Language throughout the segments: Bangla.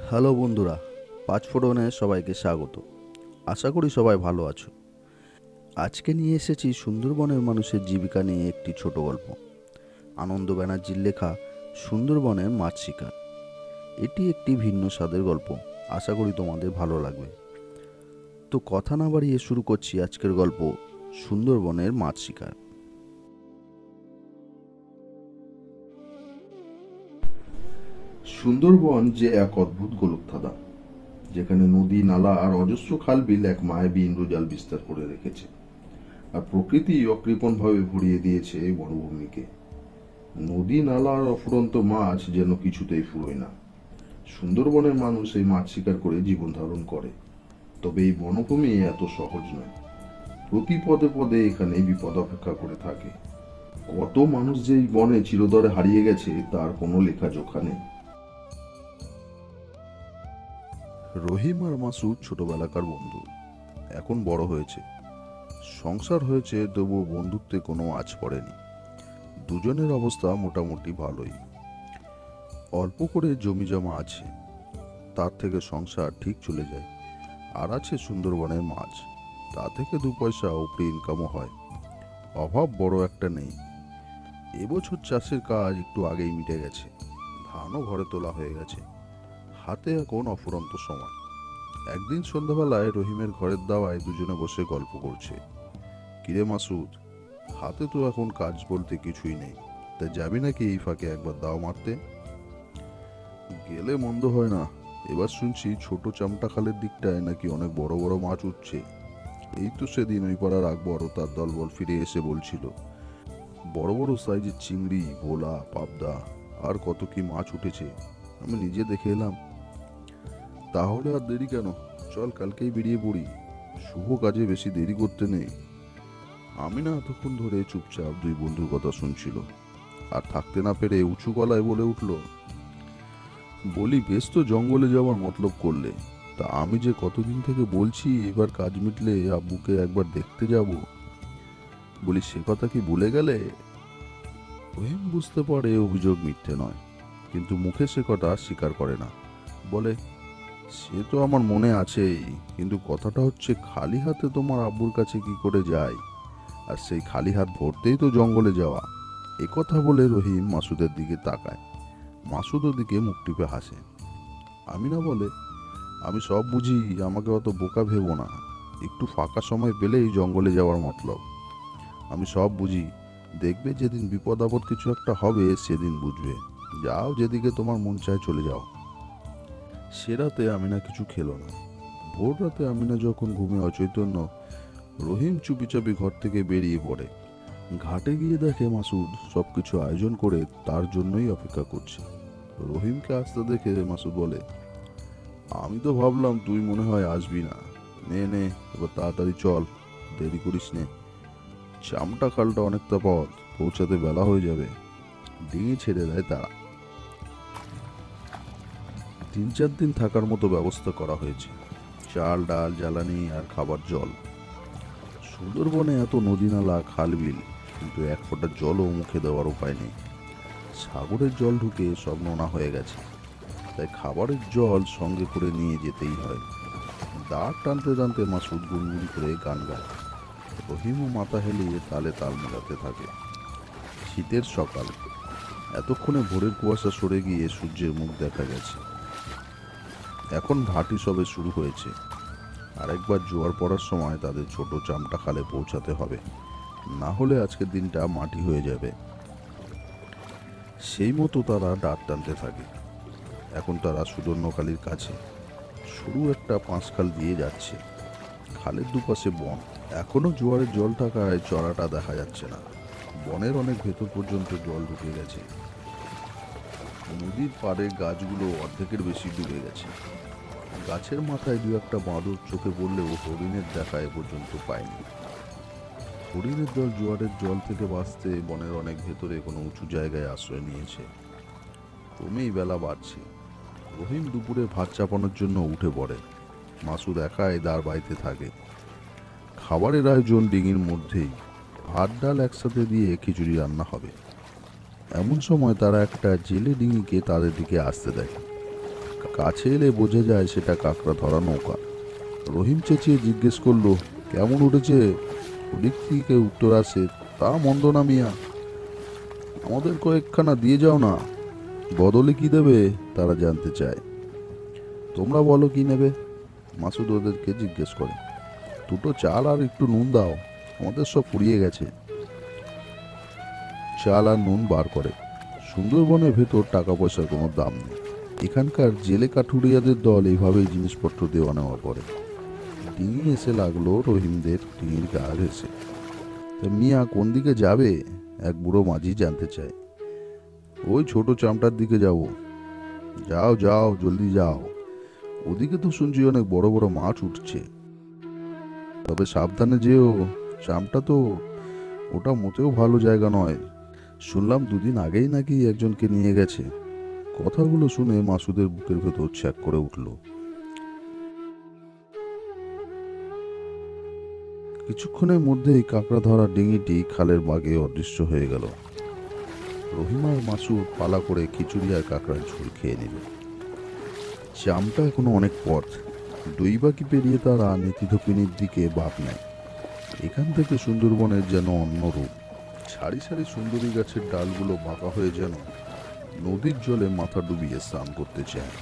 হ্যালো বন্ধুরা, পাঁচফোড়নে সবাইকে স্বাগত। আশা করি সবাই ভালো আছো। আজকে নিয়ে এসেছি সুন্দরবনের মানুষের জীবিকা নিয়ে একটি ছোট গল্প। আনন্দ ব্যানার্জির লেখা সুন্দরবনের মাছ শিকার। এটি একটি ভিন্ন স্বাদের গল্প। আশা করি তোমাদের ভালো লাগবে। তো কথা না বাড়িয়ে শুরু করছি আজকের গল্প, সুন্দরবনের মাছ শিকার। সুন্দরবন যে এক অদ্ভুত গোলকধাঁধা, যেখানে নদী, নালা আর অজস্র খাল বিল এক মায়াবী ইন্দ্রজাল বিস্তার করে রেখেছে, আর প্রকৃতি অকৃপণভাবে ভরিয়ে দিয়েছে এই বনভূমিকে। নদী, নালা আর অফুরন্ত মাছ যেন কিছুতেই ফুরোয় না। সুন্দরবনের মানুষ এই মাছ শিকার করে জীবন ধারণ করে। তবে এই বনভূমি এত সহজ নয়। প্রতি পদে পদে এখানে বিপদ অপেক্ষা করে থাকে। কত মানুষ যে এই বনে চিরতরে হারিয়ে গেছে তার কোনো লেখা জোখা নেই। রহিম আর মাসুদ ছোটবেলাকার বন্ধু। এখন বড় হয়েছে, সংসার হয়েছে, তবুও বন্ধুত্বে কোনো আঁচ পড়েনি। দুজনের অবস্থা মোটামুটি ভালোই। অল্প করে জমি জমা আছে, তার থেকে সংসার ঠিক চলে যায়। আর আছে সুন্দরবনের মাছ, তা থেকে দু পয়সা উপরে ইনকামও হয়। অভাব বড় একটা নেই। এবছর চাষের কাজ একটু আগেই মিটে গেছে, ধানও ঘরে তোলা হয়ে গেছে। হাতে এখন অফুরন্ত সময়। একদিন সন্ধ্যাবেলায় রহিমের ঘরের দাওয়ায় দুজনে বসে গল্প করছে। কিরে মাসুদ, হাতে তো এখন কাজ বলতে কিছুই নেই, তা যাবি নাকি এই ফাঁকে একবার দাও মারতে? গেলে মন্দ হয় না। এবার শুনছি ছোট চামটা খালের দিকটায় নাকি অনেক বড় বড় মাছ উঠছে। এই তো সেদিন ওই পাড়ার আকবর ও তার দলবল ফিরে এসে বলছিল, বড় বড় সাইজের চিংড়ি, ভোলা, পাবদা আর কত কি মাছ উঠেছে। আমি নিজে দেখে এলাম। তাহলে আর দেরি কেন, চল কালকেই বেরিয়ে পড়ি। শুভ কাজে বেশি দেরি করতে নেই। আমি না এতক্ষণ ধরে চুপচাপ দুই বন্ধুর কথা শুনছিল, আর থাকতে না পেরে উঁচু গলায় বলে উঠল, বলি বেশ তো জঙ্গলে যাওয়ার মতলব করলে, তা আমি যে কতদিন থেকে বলছি এবার কাজ মিটলে আব্বুকে একবার দেখতে যাব। বলি সে কথা কি ভুলে গেলে? রহিম বুঝতে পারে অভিযোগ মিথ্যে নয়, কিন্তু মুখে সে কথা স্বীকার করে না। বলে, সে তো আমার মনে আছেই, কিন্তু কথাটা হচ্ছে খালি হাতে তোমার আব্বুর কাছে কি করে যাই, আর সেই খালি হাত ভরতেই তো জঙ্গলে যাওয়া। এ কথা বলে রহিম মাসুদের দিকে তাকায়। মাসুদ ওদিকে মুখ টিপে হাসে। আমিনা বলে, আমি সব বুঝি, আমাকে অত বোকা ভেবো না। একটু ফাঁকা সময় পেলেই জঙ্গলে যাওয়ার মতলব। আমি সব বুঝি, দেখবে যেদিন বিপদ আপদ কিছু একটা হবে সেদিন বুঝবে। যাও, যেদিকে তোমার মন চায় চলে যাও। সে রাতে আমিনা কিছু খেলো না। ভোর রাতে আমিনা যখন ঘুমে অচৈতন্য, রহিম চুপিচাপি ঘর থেকে বেরিয়ে পড়ে। ঘাটে গিয়ে দেখে মাসুদ সবকিছু আয়োজন করে তার জন্যই অপেক্ষা করছে। রহিমকে আসতে দেখে মাসুদ বলে, আমি তো ভাবলাম তুই মনে হয় আসবি না। নে নে, এবার তাড়াতাড়ি চল, দেরি করিস নে। চামটা খালটা অনেকটা পথ, পৌঁছাতে বেলা হয়ে যাবে। ডিঙি ছেড়ে দেয় তারা। 3-4 দিন থাকার মতো ব্যবস্থা করা হয়েছে। চাল, ডাল, জ্বালানি আর খাবার জল। সুন্দরবনে এত নদী, নালা, খাল, বিল, কিন্তু এক ফোঁটা জলও মুখে দেওয়ার উপায় নেই। সাগরের জল ঢুকে সব নোনা হয়ে গেছে, তাই খাবারের জল সঙ্গে করে নিয়ে যেতেই হয়। দাঁড় টানতে টানতে মাসুদ গুনগুন করে গান গায়। রহিমও মাথা হেলিয়ে তালে তাল মেলাতে থাকে। শীতের সকাল, এতক্ষণে ভোরের কুয়াশা সরে গিয়ে সূর্যের মুখ দেখা গেছে। এখন ভাটি সবে শুরু হয়েছে। আরেকবার জোয়ার পড়ার সময় তাদের ছোট চামটা খালে পৌঁছাতে হবে, না হলে আজকের দিনটা মাটি হয়ে যাবে। সেই মতো তারা ডাক টানতে থাকে। এখন তারা সুদর্ণখালির কাছে। সরু একটা পাঁচখাল দিয়ে যাচ্ছে। খালের দুপাশে বন। এখনো জোয়ারের জল থাকায় চড়াটা দেখা যাচ্ছে না। বনের অনেক ভেতর পর্যন্ত জল ঢুকে গেছে। নদীর পাড়ে গাছগুলো অর্ধেকের বেশি ডুবে গেছে। গাছের মাথায় দু একটা বাঁদর চোখে পড়লেও হরিণের দেখা এ পর্যন্ত পায়নি। হরিণের দল জোয়ারের জল থেকে বাঁচতে বনের অনেক ভেতরে কোনো উঁচু জায়গায় আশ্রয় নিয়েছে। ক্রমেই বেলা বাড়ছে। রহিম দুপুরে ভাত চাপানোর জন্য উঠে পড়ে। মাসুদ একাই দাঁড় বাইতে থাকে। খাবারের আয়োজন ডিঙির মধ্যেই। ভাত ডাল একসাথে দিয়ে খিচুড়ি রান্না হবে। এমন সময় তারা একটা জেলে ডিঙিকে তাদের দিকে আসতে দেখে। কাছে এলে বোঝা যায় সেটা কাঁকড়া ধরা নৌকা। রহিম চেঁচিয়ে জিজ্ঞেস করলো, কেমন উঠেছে? ওদিক থেকে উত্তর আসে, তা মন্দ না মিয়া, আমাদের কয়েকখানা দিয়ে যাও না। বদলে কি দেবে তারা জানতে চায়। তোমরা বলো কি নেবে? মাসুদ ওদেরকে জিজ্ঞেস করে। দুটো চাল আর একটু নুন দাও, আমাদের সব ফুরিয়ে গেছে। চাল আর নুন বার করে। সুন্দরবনের ভেতর টাকা পয়সার কোনো দাম নেই। এখানকার জেলে কাঠুরিয়াদের দল এইভাবেই জিনিসপত্র দেওয়া নেওয়া করে। ডিঙি এসে লাগলো রহিমদের ডিঙির গা ঘেঁষে। তা মিয়া কোন দিকে যাবে? এক বুড়ো মাঝি জানতে চায়। ওই ছোট চামটার দিকে যাব। যাও যাও, জলদি যাও, ওদিকে তো শুনছি অনেক বড় বড় মাছ উঠছে। তবে সাবধানে যেও, চামটা তো ওটা মোটেও ভালো জায়গা নয়। শুনলাম দুদিন আগেই নাকি একজনকে নিয়ে গেছে। কথাগুলো শুনে মাসুদের বুকের ভেতর ছ্যাক করে উঠল। কিছুক্ষণের মধ্যেই কাঁকড়া ধরা ডিঙিটি খালের বাগে অদৃশ্য হয়ে গেল। রহিম আর মাসুদ পালা করে খিচুড়ি আর কাঁকড়ার ঝোল খেয়ে নিল। চামটা এখনো অনেক পথ। দইবাকি পেরিয়ে তারা নেতিধপিনির দিকে বাঁক নেয়। এখান থেকে সুন্দরবনের যেন অন্য রূপ। সারি সারি সুন্দরী গাছের ডালগুলো বাঁকা হয়ে যেন নদীর জলে মাথা ডুবিয়ে স্নান করতে চায়।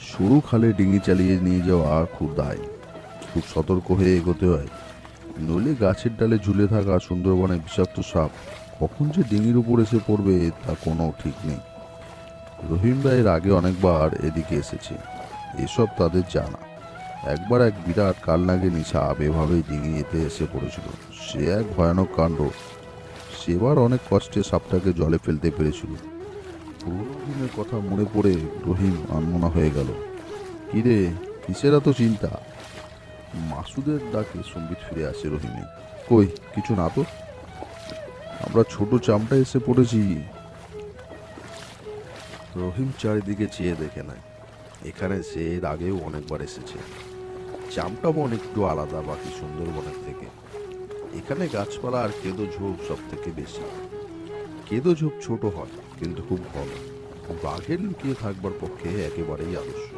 সরু খালে ডিঙি চালিয়ে নিয়ে যাওয়া খুব দায়। খুব সতর্ক হয়ে এগোতে হয়, নইলে গাছের ডালে ঝুলে থাকা সুন্দরবনের বিষাক্ত সাপ কখন যে ডিঙির উপর এসে পড়বে তা কোনো ঠিক নেই। রহিমরা এর আগে অনেকবার এদিকে এসেছে, এসব তাদের জানা। একবার এক বিরাট কালনাগিনী সাপ এভাবেই ডিঙি এতে এসে পড়েছিল। সে এক ভয়ানক কাণ্ড। সেবার অনেক কষ্টে সাপটাকে জলে ফেলতে পেরেছিল। পুরোনো দিনের কথা মনে পড়ে রহিম আনমনা হয়ে গেল। কিরে, কিসের এত চিন্তা? মাসুদের ডাকে সম্বিত ফিরে আসে রহিমে। কই কিছু না তো, আমরা ছোট চামটা এসে পড়েছি। রহিম চারিদিকে চেয়ে দেখে নেয়। এখানে সে এর আগেও অনেকবার এসেছে। চামটা বন একটু আলাদা বাকি সুন্দরবনের থেকে। এখানে গাছপালা আর কেদো ঝোপ সব থেকে বেশি। কেদো ঝোপ ছোট হয় কিন্তু খুব ঘন, বাঘের লুকিয়ে থাকবার পক্ষে একেবারেই আদর্শ।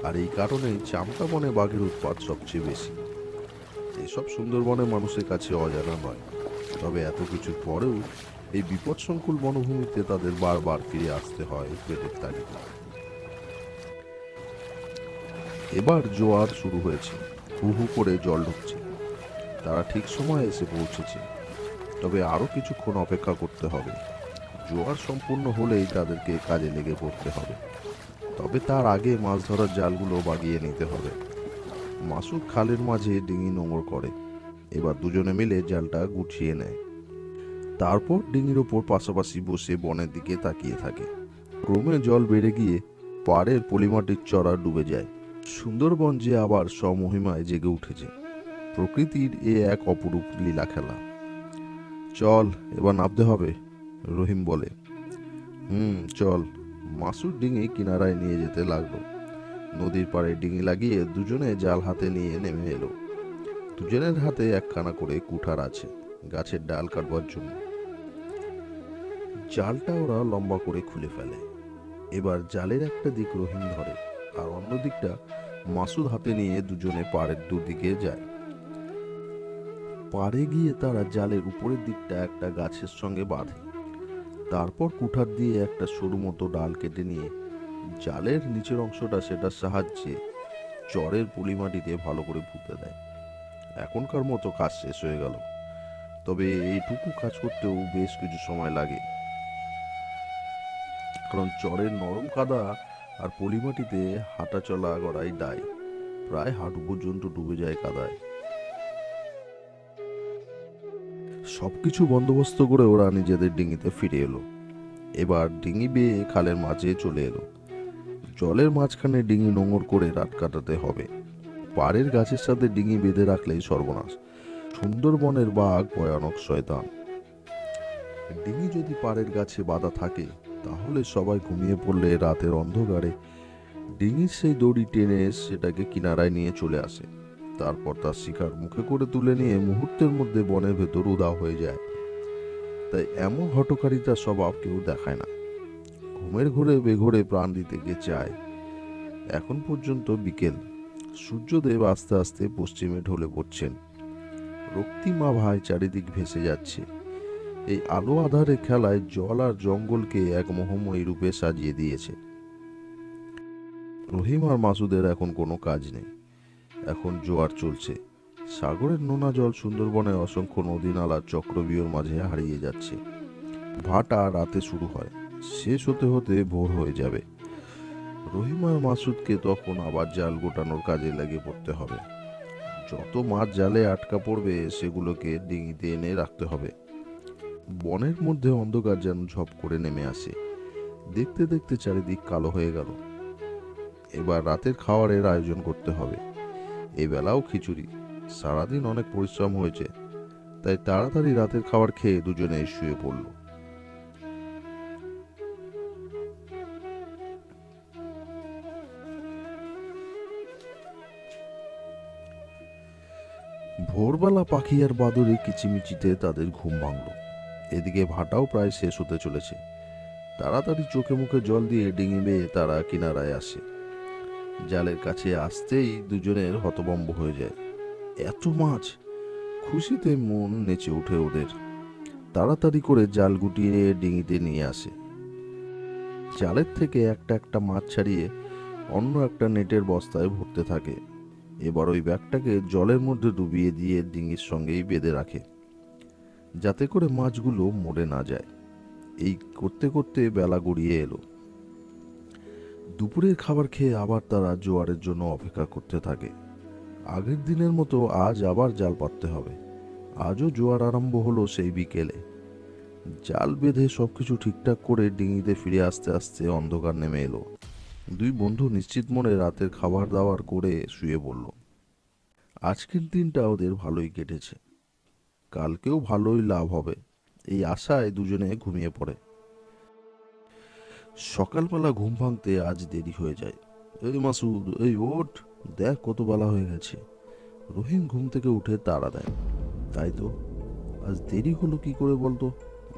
আর এই কারণেই চামটা বনে বাঘের উৎপাত সবচেয়ে বেশি। এসব সুন্দরবনের মানুষের কাছে অজানা নয়। তবে এত কিছুর পরেও এই বিপদসংকুল বনভূমিতে তাদের বারবার ফিরে আসতে হয় পেটের তাগিদে। এবার জোয়ার শুরু হয়েছে, হু হু করে জল ঢুকছে। তারা ঠিক সময়ে এসে পৌঁছেছে। তবে আরো কিছুক্ষণ অপেক্ষা করতে হবে। জোয়ার সম্পূর্ণ হলেই তাদেরকে কাজে লেগে পড়তে হবে। তবে তার আগে মাছ ধরার জালগুলো বাগিয়ে নিতে হবে। মাসুদ খালের মাঝে ডিঙি নোঙর করে। এবার দুজনে মিলে জালটা গুছিয়ে নেয়। তারপর ডিঙির ওপর পাশাপাশি বসে বনের দিকে তাকিয়ে থাকে। ক্রমে জল বেড়ে গিয়ে পাড়ের পলিমাটির চড়া ডুবে যায়। সুন্দরবন যে আবার স্বমহিমায় জেগে উঠেছে। প্রকৃতির এ এক অপরূপ লীলা খেলা। চল, এবার নামতে হবে, রহিম বলে। চল। মাসুদ ডিঙি কিনারায় নিয়ে যেতে লাগলো। নদীর পাড়ে ডিঙি লাগিয়ে দুজনে জাল হাতে নিয়ে নেমে এলো। দুজনের হাতে একখানা করে কুঠার আছে গাছের ডাল কাটবার জন্য। জালটা ওরা লম্বা করে খুলে ফেলে। এবার জালের একটা দিক রহিম ধরে, আর অন্য দিকটা মাসুদ হাতে নিয়ে দুজনে পাড়ের দুদিকে যায়। পাড়ে গিয়ে তারা জালের উপরের দিকটা একটা গাছের সঙ্গে বাঁধে। তারপর কুঠার দিয়ে একটা সরু মতো ডাল কেটে নিয়ে জালের নিচের অংশটা সেটার সাহায্যে চরের পলিমাটিতে ভালো করে পুঁতে দেয়। এখনকার মতো কাজ শেষ হয়ে গেল। তবে এইটুকু কাজ করতেও বেশ কিছু সময় লাগে, কারণ চরের নরম কাদা আর পলিমাটিতে হাঁটা চলা গড়াই দায়। প্রায় হাঁটু পর্যন্ত ডুবে যায় কাদায়। সবকিছু বন্দোবস্ত করে ওরা নিজেদের ডিঙিতে ফিরে এলো। এবার ডিঙি বেয়ে খালের মাঝে চলে এলো। জলের মাঝখানে ডিঙি নোঙর করে রাত কাটাতে হবে। পাড়ের গাছের সাথে ডিঙি বেঁধে রাখলেই সর্বনাশ। সুন্দরবনের বাঘ ভয়ানক শয়তান। ডিঙি যদি পাড়ের গাছে বাঁধা থাকে, তাহলে সবাই ঘুমিয়ে পড়লে রাতের অন্ধকারে ডিঙির সেই দড়ি টেনে সেটাকে কিনারায় নিয়ে চলে আসে। তারপর তার শিকার মুখে করে তুলে নিয়ে মুহূর্তের মধ্যে বনের ভেতর উধাও হয়ে যায়। তাই এমন হঠকারিতার স্বভাব কেউ দেখায় না। ঘুমের ঘোরে বেঘোরে প্রাণ দিতে গিয়ে চায়। এখন পর্যন্ত বিকেল। সূর্যদেব আস্তে আস্তে পশ্চিমে ঢলে পড়ছেন। রক্তিমা ভাই চারিদিক ভেসে যাচ্ছে। এই আলো আধারে খেলায় জল আর জঙ্গলকে এক মোহময়ী রূপে সাজিয়ে দিয়েছে। রহিম আর মাসুদের এখন কোনো কাজ নেই। এখন জোয়ার চলছে। সাগরের নোনা জল সুন্দরবনের অসংখ্য নদী নালার চক্রবিয়োর মাঝে হারিয়ে যাচ্ছে। ভাটা রাতে শুরু হয়, শেষ হতে হতে ভোর হয়ে যাবে। রহিম আর মাসুদকে তখন আবার জাল গোটানোর কাজে লেগে পড়তে হবে। যত মাছ জালে আটকা পড়বে সেগুলোকে ডিঙিতে এনে রাখতে হবে। বনের মধ্যে অন্ধকার যেন ঝপ করে নেমে আসে। দেখতে দেখতে চারিদিক কালো হয়ে গেল। এবার রাতের খাবারের আয়োজন করতে হবে। এই বেলাও খিচুড়ি। সারাদিন অনেক পরিশ্রম হয়েছে, তাই তাড়াতাড়ি রাতের খাবার খেয়ে দুজনে শুয়ে পড়ল। ভোরবেলা পাখি আর বাদুড়ে কিচিমিচিতে তাদের ঘুম ভাঙল। এদিকে ভাটাও প্রায় শেষ হতে চলেছে। তাড়াতাড়ি চোখে মুখে জল দিয়ে ডিঙি বেয়ে তারা কিনারায় আসে। জালের কাছে আসতেই দুজনের হতভম্ব হয়ে যায়। এত মাছ! খুশিতে মন নেচে ওঠে ওদের। তাড়াতাড়ি করে জাল গুটিয়ে ডিঙিতে নিয়ে আসে। জালের থেকে একটা একটা মাছ ছাড়িয়ে অন্য একটা নেটের বস্তায় ভরতে থাকে। এবার ওই ব্যাগটাকে জলের মধ্যে ডুবিয়ে দিয়ে ডিঙির সঙ্গেই বেঁধে রাখে, যাতে করে মাছগুলো মরে না যায়। এই করতে করতে বেলা গড়িয়ে এলো। দুপুরের খাবার খেয়ে আবার তারা জোয়ারের জন্য অপেক্ষা করতে থাকে। আগের দিনের মতো আজ আবার জাল পাততে হবে। আজও জোয়ার আরম্ভ হলো সেই বিকেলে। জাল বেঁধে সবকিছু ঠিকঠাক করে ডিঙিতে ফিরে আসতে আসতে অন্ধকার নেমে এলো। দুই বন্ধু নিশ্চিত মনে রাতের খাবার দাবার করে শুয়ে পড়ল। আজকের দিনটা ওদের ভালোই কেটেছে। কালকেও ভালোই লাভ হবে, এই আশায় দুজনে ঘুমিয়ে পড়ে। সকালবেলা ঘুম ভাঙতে আজ দেরি হয়ে যায়। এই মাসুদ, এই ওঠ, দেখ কত বেলা হয়ে গেছে। রহিম ঘুম থেকে উঠে তাড়া দেয়। তাই তো, আজ দেরি হলো কি করে বলতো?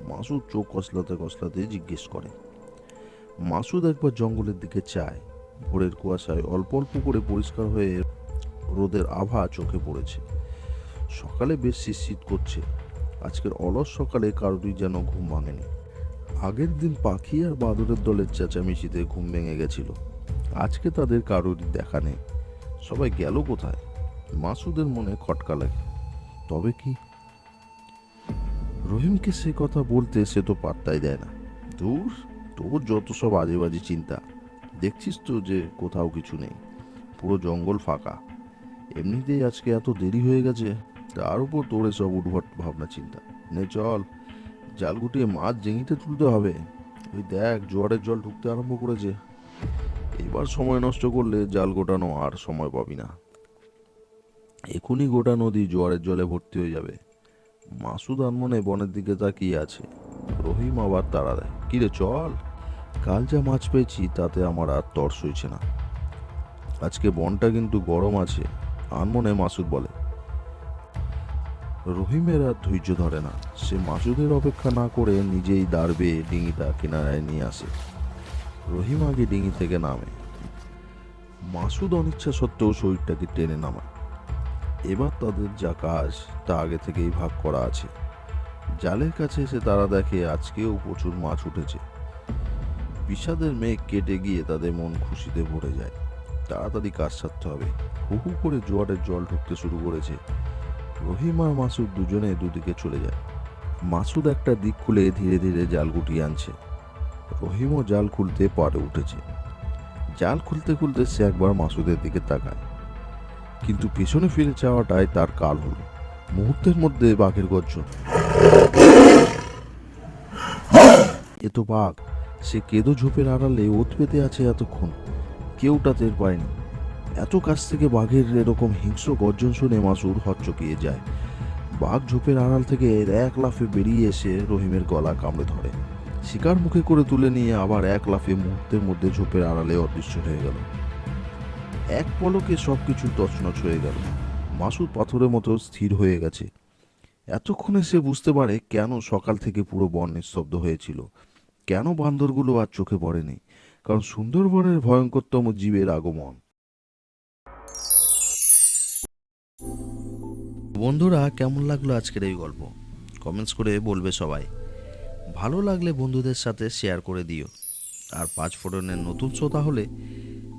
মাসুদ চোখ কসলাতে কসলাতে জিজ্ঞেস করে। মাসুদ একবার জঙ্গলের দিকে চায়। ভোরের কুয়াশায় অল্প অল্প করে পরিষ্কার হয়ে রোদের আভা চোখে পড়েছে। সকালে বেশ শীত করছে। আজকের অলস সকালে কারোরই যেন ঘুম ভাঙেনি। আগের দিন পাখি আর বাদুড়ের দলের চেঁচামেচিতে ঘুম ভেঙে গেছিল। আজকে তাদের কারোরই দেখা নেই। সবাই গেল কোথায়? মাসুদের মনে খটকা লাগে। তবে কি? রহিমকে সে কথা বলতে সে তো পাত্তাই দেয় না। দূর, তোর যত সব আজে বাজে চিন্তা। দেখছিস তো যে কোথাও কিছু নেই, পুরো জঙ্গল ফাঁকা। এমনিতেই আজকে এত দেরি হয়ে গেছে, তার উপর তোর সব উদ্ভট ভাবনা চিন্তা। নে চল, জাল গুটিয়ে মাছ জেঙিতে তুলতে হবে। ওই দেখ, জোয়ারের জল ঢুকতে আরম্ভ করেছে। এবার সময় নষ্ট করলে জাল গোটানো আর সময় পাবি না। এখনই গোটা নদী জোয়ারের জলে ভর্তি হয়ে যাবে। মাসুদ আনমনে বনের দিকে তাকিয়ে আছে। রহিম আবার তাড়া দেয়, কিরে চল, কাল যা মাছ পেয়েছি তাতে আমার আর তর সইছে না। আজকে বনটা কিন্তু গরম আছে, আনমনে মাসুদ বলে। রহিমের আর ধৈর্য ধরে না। সে মাসুদের অপেক্ষা না করে নিজেই দাঁড় বেয়ে ডিঙিটা কিনারায় নিয়ে আসে। রহিম আগে ডিঙি থেকে নামে। মাসুদ অনিচ্ছা সত্ত্বেও শরীরটাকে টেনে নামায়। এবার তাদের যা কাজ তা আগে থেকেই ভাগ করা আছে। জালের কাছে এসে তারা দেখে আজকেও প্রচুর মাছ উঠেছে। বিষাদের মেঘ কেটে গিয়ে তাদের মন খুশিতে ভরে যায়। তাড়াতাড়ি কাজ সারতে হবে। হু হু করে জোয়ারের জল ঢুকতে শুরু করেছে। রহিম আর মাসুদ দুজনে দুদিকে চলে যায়। মাসুদ একটা দিক খুলে ধীরে ধীরে জাল গুটিয়ে আনছে। রহিমও জাল খুলতে পারে উঠেছে। জাল খুলতে খুলতে সে একবার মাসুদের দিকে তাকায়, কিন্তু পেছনে ফিরে যাওয়াটাই তার কাল হলো। মুহূর্তের মধ্যে বাঘের গর্জন। এ তো বাঘ। সে কেঁদো ঝোপের আড়ালে ওত পেতে আছে এতক্ষণ, কেউটা টের পায়নি। এত কাছ থেকে বাঘের এরকম হিংস্র গর্জন শুনে মাসুদ হকচকিয়ে যায়। বাঘ ঝোপের আড়াল থেকে এক লাফে বেরিয়ে এসে রহিমের গলা কামড়ে ধরে। শিকার মুখে করে তুলে নিয়ে আবার এক লাফে মুহূর্তের মধ্যে ঝোপের আড়ালে অদৃশ্য হয়ে গেল। এক পলকে সবকিছু তছনছ হয়ে গেল। মাসুদ পাথরের মতো স্থির হয়ে গেছে। এতক্ষণে সে বুঝতে পারে কেন সকাল থেকে পুরো বন নিস্তব্ধ হয়েছিল, কেন বান্দরগুলো আর চোখে পড়েনি। কারণ সুন্দরবনের ভয়ঙ্করতম জীবের আগমন। বন্ধুরা, কেমন লাগলো আজকের এই গল্প? কমেন্টস করে বলবে সবাই। ভালো লাগলে বন্ধুদের সাথে শেয়ার করে দিও। আর 5 ফোড়নের নতুন শ্রোতা হলে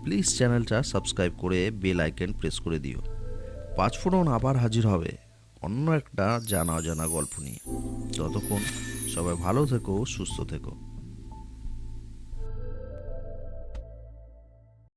প্লিজ চ্যানেলটা সাবস্ক্রাইব করে বেল আইকন প্রেস করে দিও। 5 ফোড়ন আবার হাজির হবে অন্য একটা জানা অজানা গল্প নিয়ে। ততক্ষণ সবাই ভালো থেকো, সুস্থ থেকো।